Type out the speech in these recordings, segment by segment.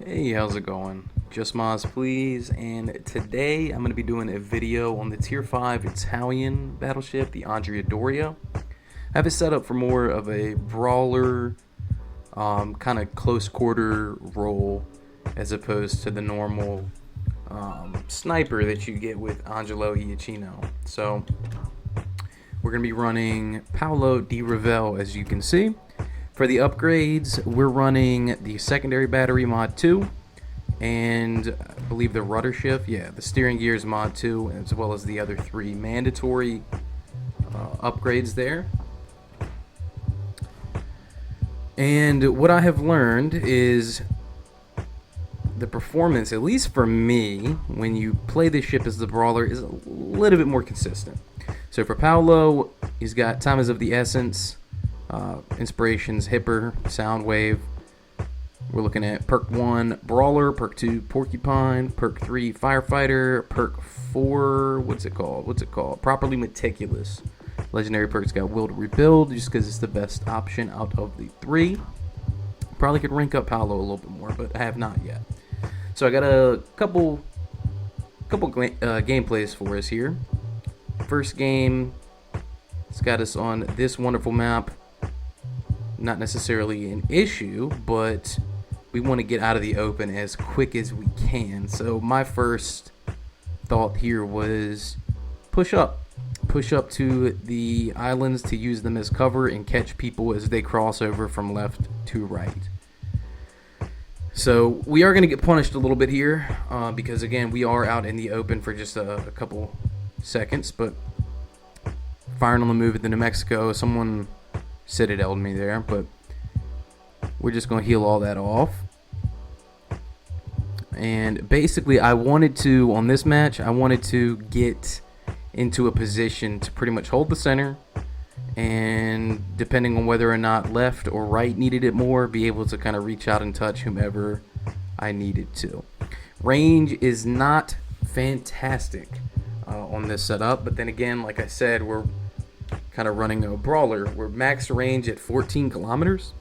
Hey, how's it going? Just Moz Plz, and today I'm going to be doing a video on the Tier 5 Italian battleship, the Andrea Doria. I have it set up for more of a brawler, kind of close quarter role as opposed to the normal sniper that you get with Angelo Iacchino. So we're going to be running Paolo Di Ravel, as you can see. For the upgrades, we're running the secondary battery mod 2, and I believe the rudder shift, the steering gears mod 2, as well as the other 3 mandatory upgrades there. And what I have learned is the performance, at least for me, when you play this ship as the Brawler, is a little bit more consistent. So for Paolo, he's got time is of the essence, inspirations, Hipper, Soundwave. We're looking at perk 1 Brawler, perk 2 Porcupine, perk 3 Firefighter, perk 4 what's it called, Properly Meticulous. Legendary perk's got Will to Rebuild, just because it's the best option out of the 3. Probably could rank up Paolo a little bit more, but I have not yet. So I got a couple gameplays for us here. First game, it's got us on this wonderful map. Not necessarily an issue, but we want to get out of the open as quick as we can. So my first thought here was push up to the islands to use them as cover and catch people as they cross over from left to right. So we are going to get punished a little bit here because again we are out in the open for just a couple seconds, but firing on the move at the New Mexico, someone citadel'd me there, but we're just going to heal all that off. And basically on this match, I wanted to get into a position to pretty much hold the center, and depending on whether or not left or right needed it more, be able to kind of reach out and touch whomever I needed to. Range is not fantastic on this setup, but then again, like I said, we're kind of running a Brawler. We're max range at 14 kilometers.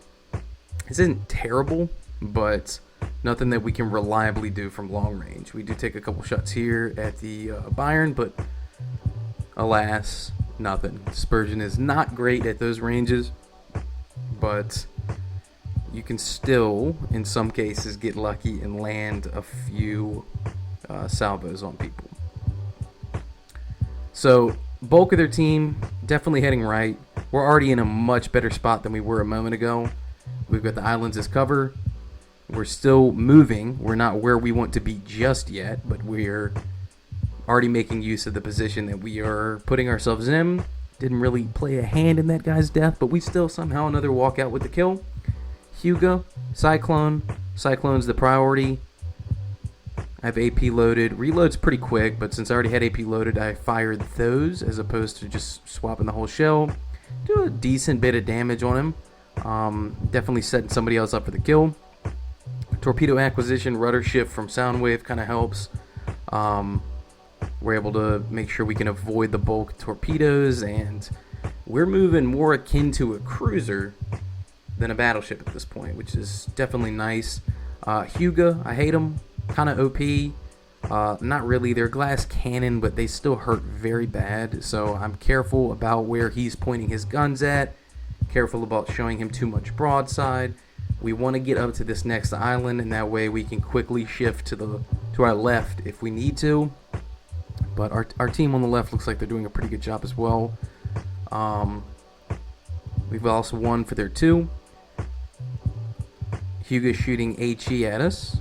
This isn't terrible, but nothing that we can reliably do from long range. We do take a couple shots here at the Byron, but alas, nothing. Dispersion is not great at those ranges, but you can still, in some cases, get lucky and land a few salvos on people. So bulk of their team definitely heading right. We're already in a much better spot than we were a moment ago. We've got the islands as cover. We're still moving. We're not where we want to be just yet, but we're already making use of the position that we are putting ourselves in. Didn't really play a hand in that guy's death, but we still somehow another walk out with the kill. Hugo, Cyclone. Cyclone's the priority. I have AP loaded. Reload's pretty quick, but since I already had AP loaded, I fired those as opposed to just swapping the whole shell. Do a decent bit of damage on him. Definitely setting somebody else up for the kill. Torpedo acquisition, rudder shift from Soundwave kind of helps. We're able to make sure we can avoid the bulk torpedoes, and we're moving more akin to a cruiser than a battleship at this point, which is definitely nice. Hugo, I hate him. Kind of OP. Not really. They're glass cannon, but they still hurt very bad. So I'm careful about where he's pointing his guns at. Careful about showing him too much broadside. We want to get up to this next island, and that way we can quickly shift to our left if we need to. But our team on the left looks like they're doing a pretty good job as well. We've also won for their 2. Hugo's shooting HE at us.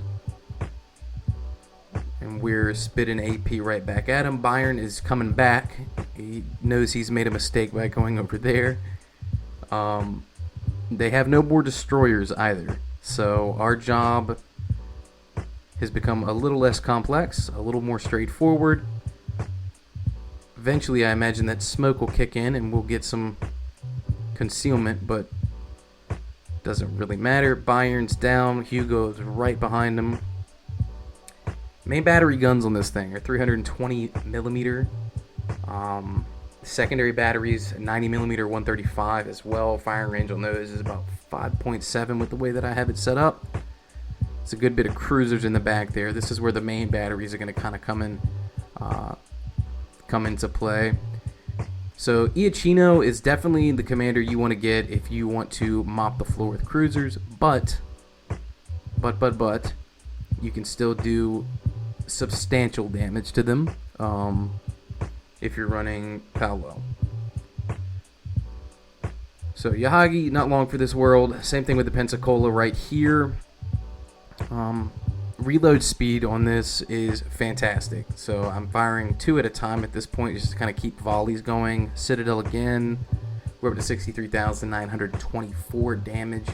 And we're spitting AP right back at him. Byron is coming back. He knows he's made a mistake by going over there. They have no more destroyers either. So our job has become a little less complex, a little more straightforward. Eventually, I imagine that smoke will kick in and we'll get some concealment, but doesn't really matter. Byron's down. Hugo's right behind him. Main battery guns on this thing are 320 millimeter. Secondary batteries, 90 millimeter 135 as well. Firing range on those is about 5.7 with the way that I have it set up. It's a good bit of cruisers in the back there. This is where the main batteries are going to kind of come into play. So Iachino is definitely the commander you want to get if you want to mop the floor with cruisers, but you can still do substantial damage to them if you're running Paolo. So Yahagi, not long for this world. Same thing with the Pensacola right here. Reload speed on this is fantastic. So I'm firing 2 at a time at this point just to kind of keep volleys going. Citadel again. We're up to 63,924 damage.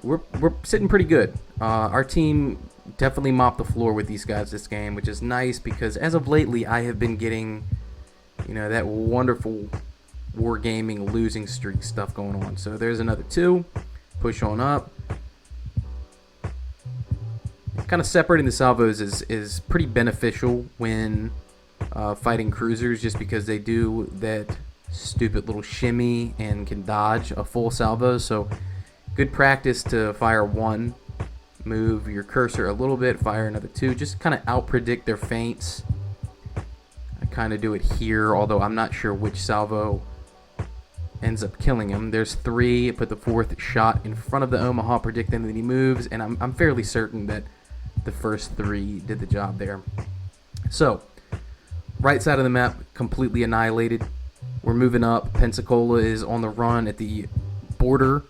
We're sitting pretty good. Our team definitely mopped the floor with these guys this game, which is nice because as of lately I have been getting, that wonderful wargaming losing streak stuff going on. So there's another 2. Push on up. Kind of separating the salvos is pretty beneficial when fighting cruisers, just because they do that stupid little shimmy and can dodge a full salvo. So good practice to fire 1, move your cursor a little bit, fire another 2, just kind of out-predict their feints. I kind of do it here, although I'm not sure which salvo ends up killing him. There's 3, put the 4th shot in front of the Omaha, predicting that he moves, and I'm fairly certain that the first 3 did the job there. So, right side of the map completely annihilated. We're moving up. Pensacola is on the run at the border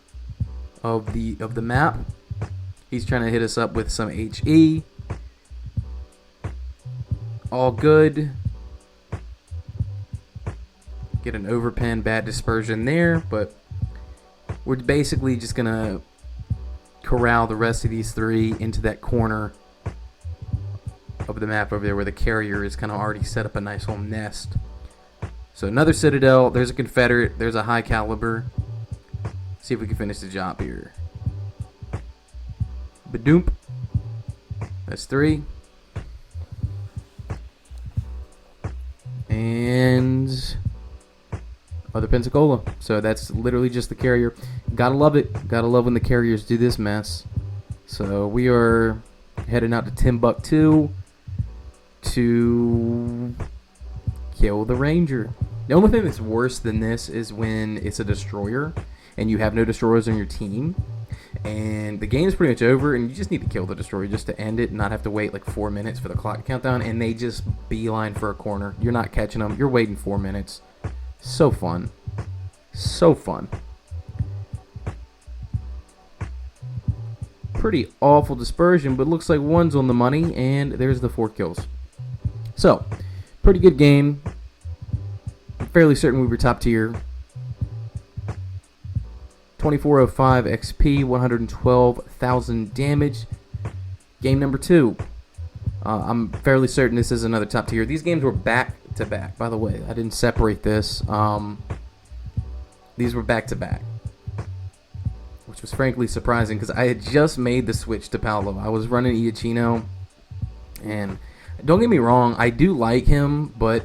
of the map. He's trying to hit us up with some HE. All good. Get an overpen, bad dispersion there, but we're basically just gonna corral the rest of these 3 into that corner of the map over there where the carrier is kind of already set up a nice little nest. So another Citadel, there's a Confederate, there's a high caliber. See if we can finish the job here. Badoomp. That's 3. And other Pensacola. So that's literally just the carrier. Gotta love it. Gotta love when the carriers do this mess. So we are heading out to Timbuktu to kill the Ranger. The only thing that's worse than this is when it's a destroyer and you have no destroyers on your team and the game's pretty much over and you just need to kill the destroyer just to end it and not have to wait like 4 minutes for the clock countdown, and they just beeline for a corner. You're not catching them. You're waiting 4 minutes. So fun. So fun. Pretty awful dispersion, but looks like 1's on the money, and there's the 4 kills. So, pretty good game. I'm fairly certain we were top tier. 2405 XP, 112,000 damage. Game number 2. I'm fairly certain this is another top tier. These games were back to back. By the way, I didn't separate this. These were back to back, which was frankly surprising because I had just made the switch to Paolo. I was running Iachino, and don't get me wrong, I do like him, but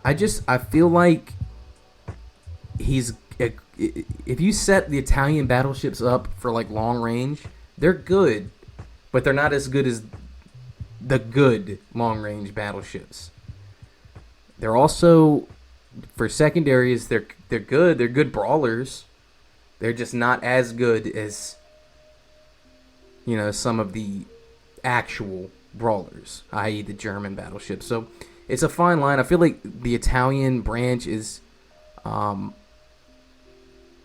I feel like he's, if you set the Italian battleships up for like long range, they're good, but they're not as good as the good long range battleships. They're also, for secondaries, they're good. They're good brawlers. They're just not as good as, some of the actual brawlers, i.e. the German battleships. So it's a fine line. I feel like the Italian branch is a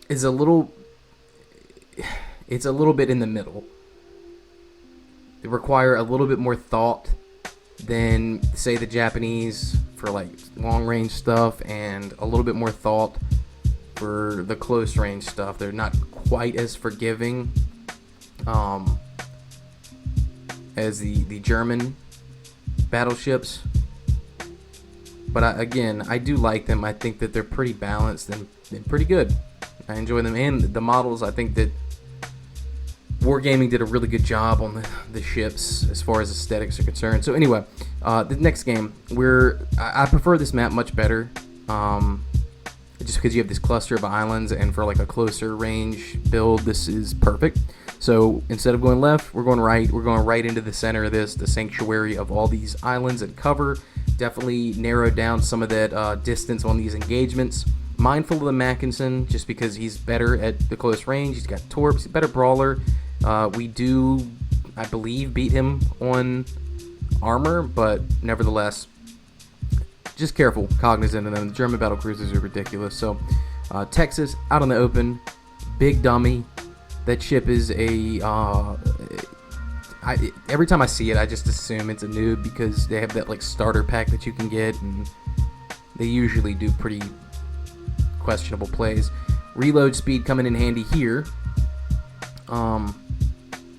little bit in the middle. They require a little bit more thought than, say, the Japanese for like long range stuff, and a little bit more thought for the close range stuff. They're not quite as forgiving as the German battleships, but I do like them. I think that they're pretty balanced and pretty good. I enjoy them, and the models, I think that Wargaming did a really good job on the ships as far as aesthetics are concerned. So anyway, the next game, I prefer this map much better, just because you have this cluster of islands, and for like a closer range build, this is perfect. So instead of going left, we're going right. We're going right into the center of this, the sanctuary of all these islands and cover. Definitely narrow down some of that distance on these engagements. Mindful of the Mackinson, just because he's better at the close range. He's got torps, he's a better brawler. We do, I believe, beat him on armor, but nevertheless, just careful, cognizant of them. The German battle cruisers are ridiculous. So Texas out in the open, big dummy. That ship is a every time I see it, I just assume it's a noob because they have that like starter pack that you can get, and they usually do pretty questionable plays. Reload speed coming in handy here. Gonna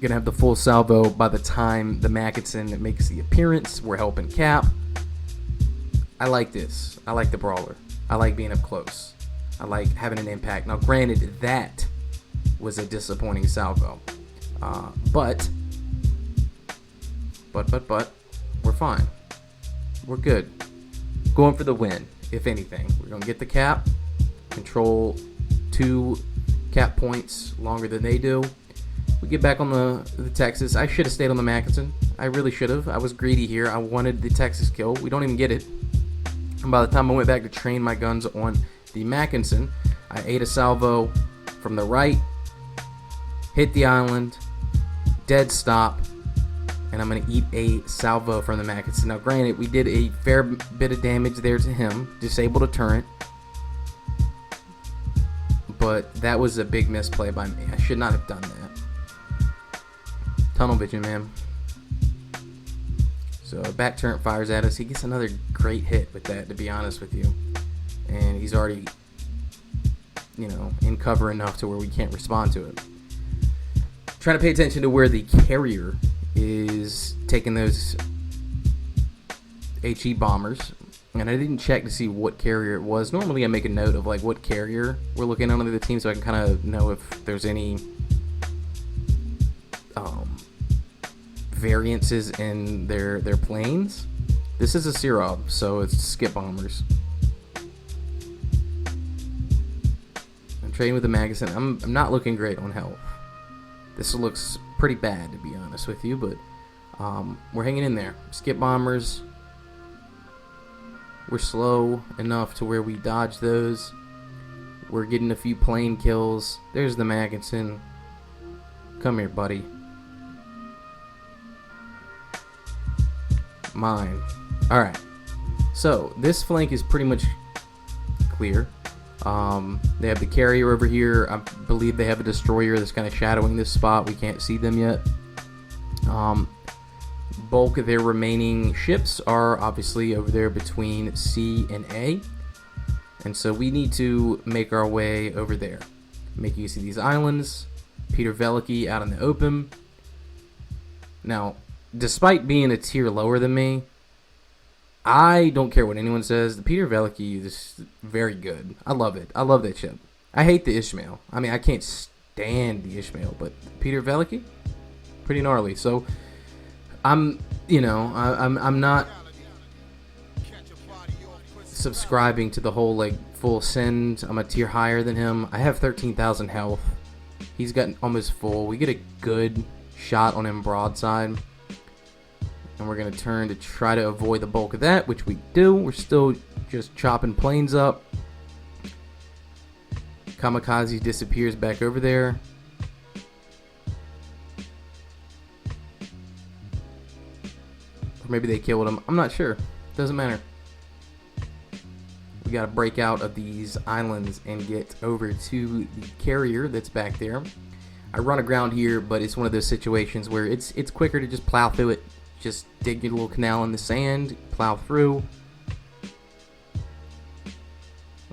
have the full salvo by the time the Mackinson makes the appearance. We're helping Cap. I like this. I like the Brawler. I like being up close. I like having an impact. Now, granted, that was a disappointing salvo, but we're fine. We're good. Going for the win, if anything. We're gonna get the Cap. Control 2 Cap points longer than they do. We get back on the Texas. I should have stayed on the Mackinson. I really should have. I was greedy here. I wanted the Texas kill. We don't even get it. And by the time I went back to train my guns on the Mackinson, I ate a salvo from the right, hit the island, dead stop, and I'm going to eat a salvo from the Mackinson. Now, granted, we did a fair bit of damage there to him, disabled a turret, but that was a big misplay by me. I should not have done that. Tunnel vision, man. So back turret fires at us. He gets another great hit with that, to be honest with you. And he's already, in cover enough to where we can't respond to it. Trying to pay attention to where the carrier is taking those HE bombers. And I didn't check to see what carrier it was. Normally I make a note of like what carrier we're looking at on the team so I can kind of know if there's any variances in their planes. This is a Serob, so it's skip bombers. I'm trading with the Magazine. I'm not looking great on health. This looks pretty bad, to be honest with you, but we're hanging in there. Skip bombers. We're slow enough to where we dodge those. We're getting a few plane kills. There's the Magazine. Come here, buddy. Mine. Alright. So, this flank is pretty much clear. They have the carrier over here. I believe they have a destroyer that's kind of shadowing this spot. We can't see them yet. Bulk of their remaining ships are obviously over there between C and A. And so we need to make our way over there. Make use of these islands. Peter Veliky out in the open. Now, despite being a tier lower than me, I don't care what anyone says. The Peter Veliky is very good. I love it. I love that ship. I hate the Ishmael. I mean, I can't stand the Ishmael, but Peter Veliky, pretty gnarly. So I'm not subscribing to the whole like full send. I'm a tier higher than him. I have 13,000 health. He's got almost full. We get a good shot on him broadside. And we're going to turn to try to avoid the bulk of that, which we do. We're still just chopping planes up. Kamikaze disappears back over there. Or maybe they killed him. I'm not sure. Doesn't matter. We got to break out of these islands and get over to the carrier that's back there. I run aground here, but it's one of those situations where it's quicker to just plow through it. Just dig your little canal in the sand, plow through.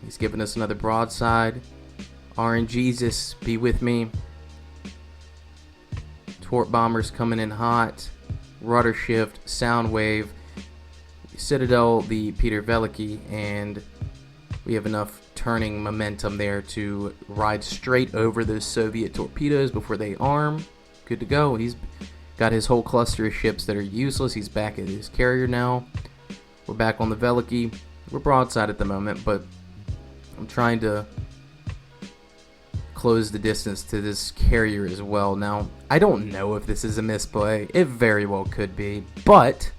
He's giving us another broadside. RNGesus, be with me. Torp bombers coming in hot. Rudder shift, sound wave. Citadel, the Peter Veliky, and we have enough turning momentum there to ride straight over those Soviet torpedoes before they arm. Good to go. He's got his whole cluster of ships that are useless. He's back at his carrier now. We're back on the Veliky. We're broadside at the moment, but I'm trying to close the distance to this carrier as well. Now, I don't know if this is a misplay. It very well could be, but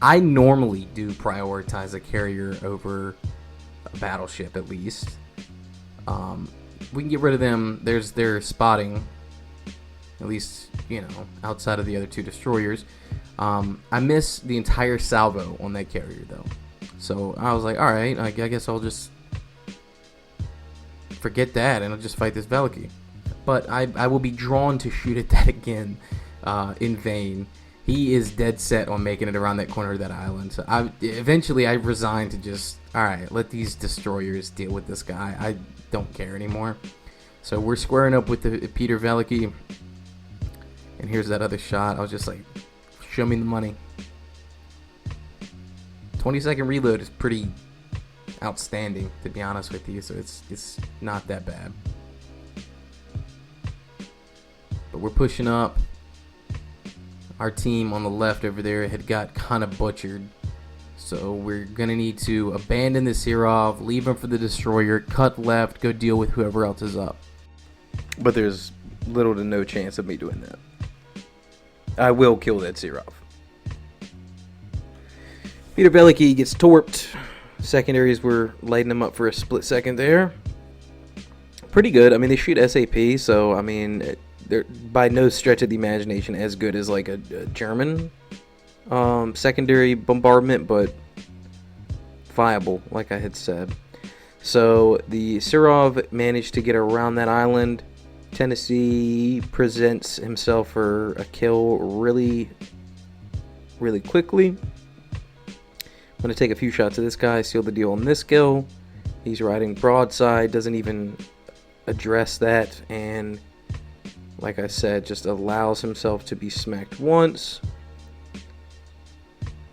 I normally do prioritize a carrier over a battleship, at least. We can get rid of them. There's their spotting, at least, you know, outside of the other 2 destroyers. I miss the entire salvo on that carrier, though. So I was like, alright, I guess I'll just forget that and I'll just fight this Veliki. But I will be drawn to shoot at that again in vain. He is dead set on making it around that corner of that island. So eventually I resigned to just, alright, let these destroyers deal with this guy. I don't care anymore. So we're squaring up with the Peter Veliki. And here's that other shot. I was just like, show me the money. 20-second reload is pretty outstanding, to be honest with you. So it's not that bad. But we're pushing up. Our team on the left over there had got kind of butchered. So we're going to need to abandon the Serov, leave him for the destroyer, cut left, go deal with whoever else is up. But there's little to no chance of me doing that. I will kill that Serov. Peter Veliki gets torped. Secondaries were lighting him up for a split second there. Pretty good. I mean, they shoot SAP, so, I mean, they're by no stretch of the imagination as good as, like, a German secondary bombardment, but viable, like I had said. So, the Serov managed to get around that island. Tennessee presents himself for a kill really, really quickly. I'm going to take a few shots of this guy, seal the deal on this kill. He's riding broadside, doesn't even address that, and like I said, just allows himself to be smacked once.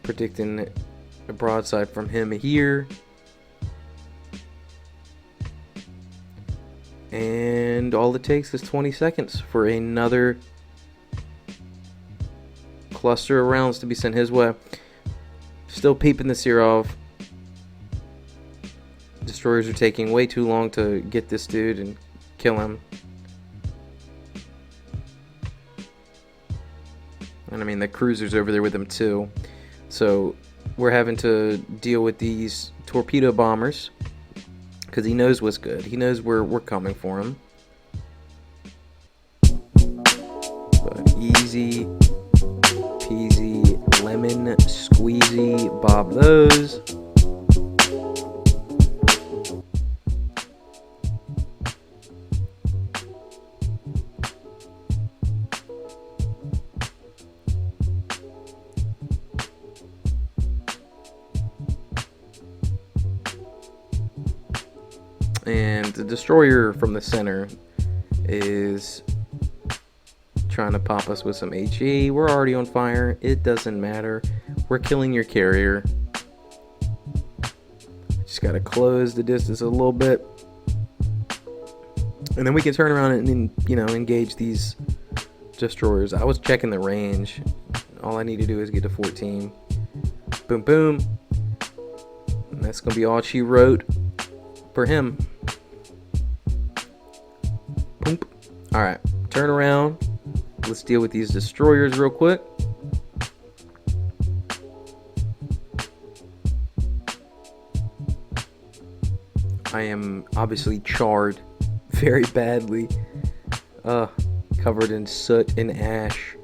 Predicting a broadside from him here. And all it takes is 20 seconds for another cluster of rounds to be sent his way. Still peeping the Serov. Destroyers are taking way too long to get this dude and kill him. And I mean, the cruiser's over there with him too. So we're having to deal with these torpedo bombers. Because he knows what's good. He knows we're coming for him. But easy peasy, lemon squeezy, bob those. And the destroyer from the center is trying to pop us with some HE. We're already on fire. It doesn't matter. We're killing your carrier. Just got to close the distance a little bit. And then we can turn around and, you know, engage these destroyers. I was checking the range. All I need to do is get to 14. Boom, boom. And that's going to be all she wrote for him. Boom. Alright, turn around. Let's deal with these destroyers real quick. I am obviously charred very badly. Covered in soot and ash.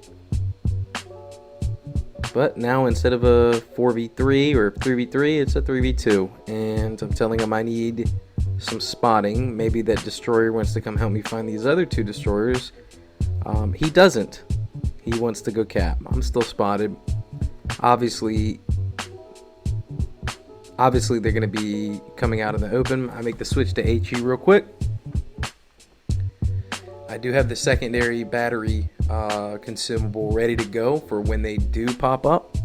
But now instead of a 4v3 or 3v3, it's a 3v2. And I'm telling him I need some spotting. Maybe that destroyer wants to come help me find these other two destroyers. He doesn't. He wants to go cap. I'm still spotted. Obviously they're going to be coming out in the open. I make the switch to HE real quick. I do have the secondary battery consumable ready to go for when they do pop up.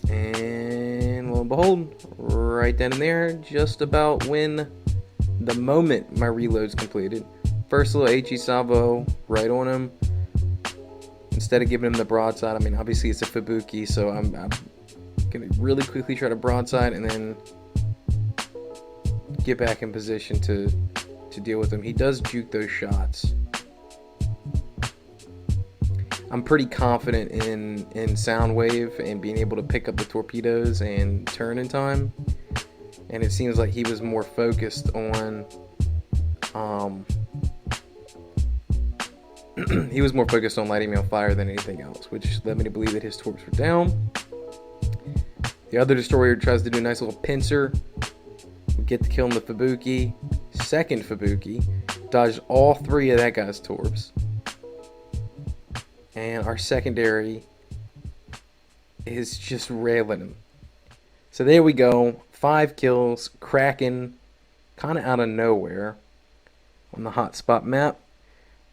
And lo and behold, right down in there, just about when the moment my reload's completed. First little HE salvo right on him. Instead of giving him the broadside, I mean, obviously it's a Fubuki, so I'm Gonna really quickly try to broadside and then get back in position to deal with him. He does juke those shots. I'm pretty confident in Soundwave and being able to pick up the torpedoes and turn in time. And it seems like he was more focused on he was more focused on lighting me on fire than anything else, which led me to believe that his torps were down. The other destroyer tries to do a nice little pincer. We get the kill on the Fubuki. Second Fubuki. Dodged all 3 of that guy's torps. And our secondary is just railing him. So there we go. 5 kills. Kraken. Kind of out of nowhere. On the hotspot map.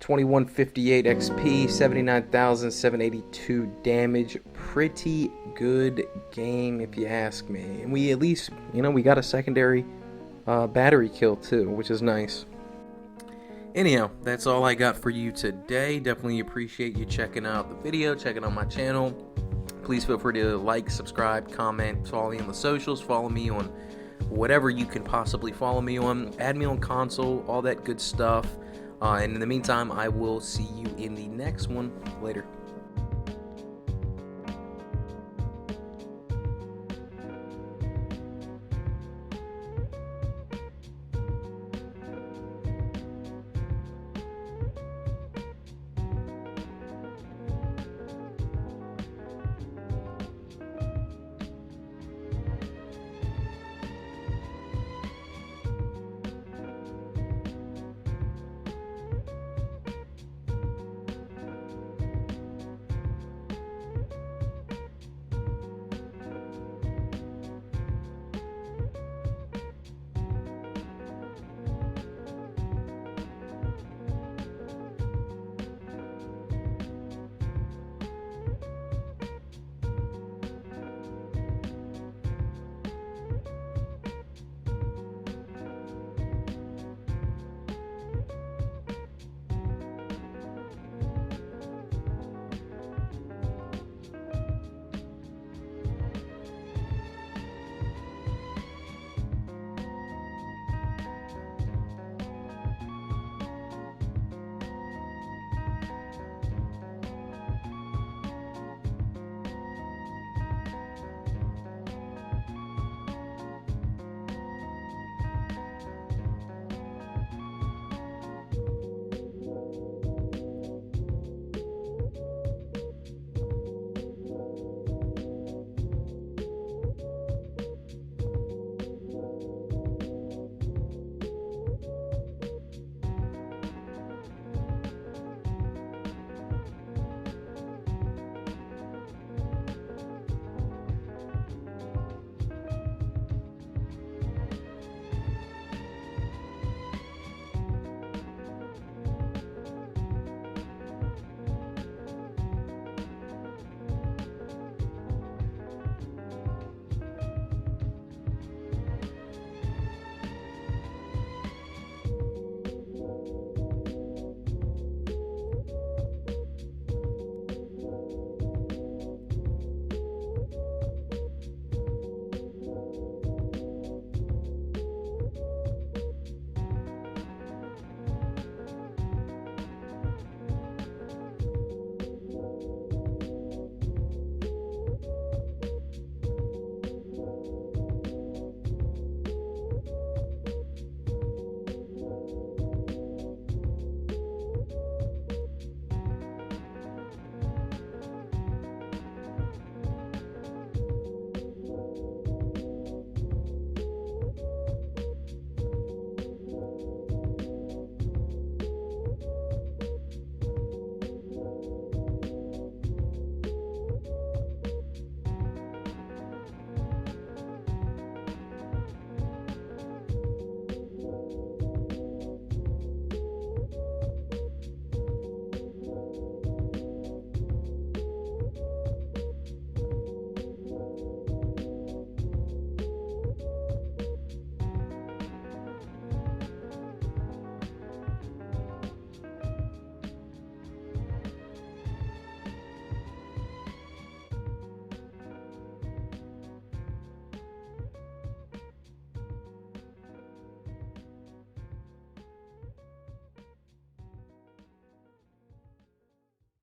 2158 XP, 79,782 damage. Pretty good game if you ask me. And we at least, we got a secondary battery kill too, which is nice. Anyhow, that's all I got for you today. Definitely appreciate you checking out the video, checking out my channel. Please feel free to like, subscribe, comment, follow me on the socials, follow me on whatever you can possibly follow me on. Add me on console, all that good stuff. And in the meantime, I will see you in the next one. Later.